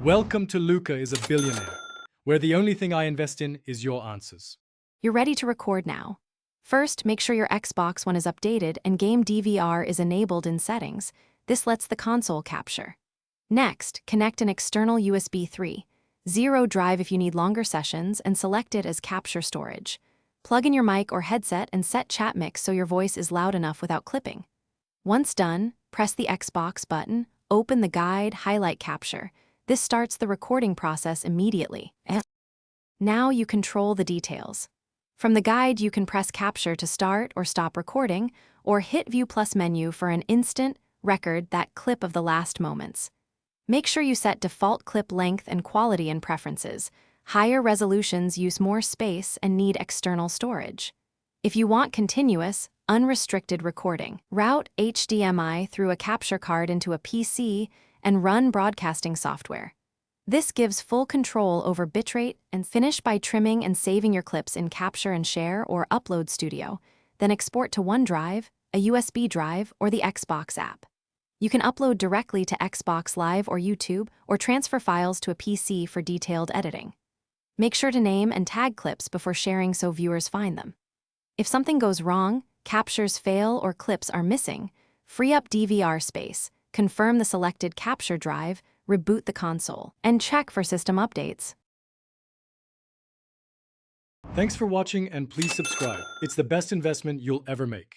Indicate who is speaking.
Speaker 1: Welcome to Luca is a Billionaire, where the only thing I invest in is your answers.
Speaker 2: You're ready to record now. First, make sure your Xbox One is updated and Game DVR is enabled in Settings. This lets the console capture. Next, connect an external USB 3.0 drive if you need longer sessions and select it as capture storage. Plug in your mic or headset and set chat mix so your voice is loud enough without clipping. Once done, press the Xbox button, open the guide, highlight capture. This starts the recording process immediately. Now you control the details. From the guide, you can press capture to start or stop recording, or hit View Plus menu for an instant record that clip of the last moments. Make sure you set default clip length and quality in preferences. Higher resolutions use more space and need external storage. If you want continuous, unrestricted recording, route HDMI through a capture card into a PC and run broadcasting software. This gives full control over bitrate and finish by trimming and saving your clips in Capture and Share or Upload Studio, then export to OneDrive, a USB drive, or the Xbox app. You can upload directly to Xbox Live or YouTube, or transfer files to a PC for detailed editing. Make sure to name and tag clips before sharing so viewers find them. If something goes wrong, captures fail, or clips are missing, free up DVR space, confirm the selected capture drive, reboot the console, and check for system updates.
Speaker 1: Thanks for watching and please subscribe. It's the best investment you'll ever make.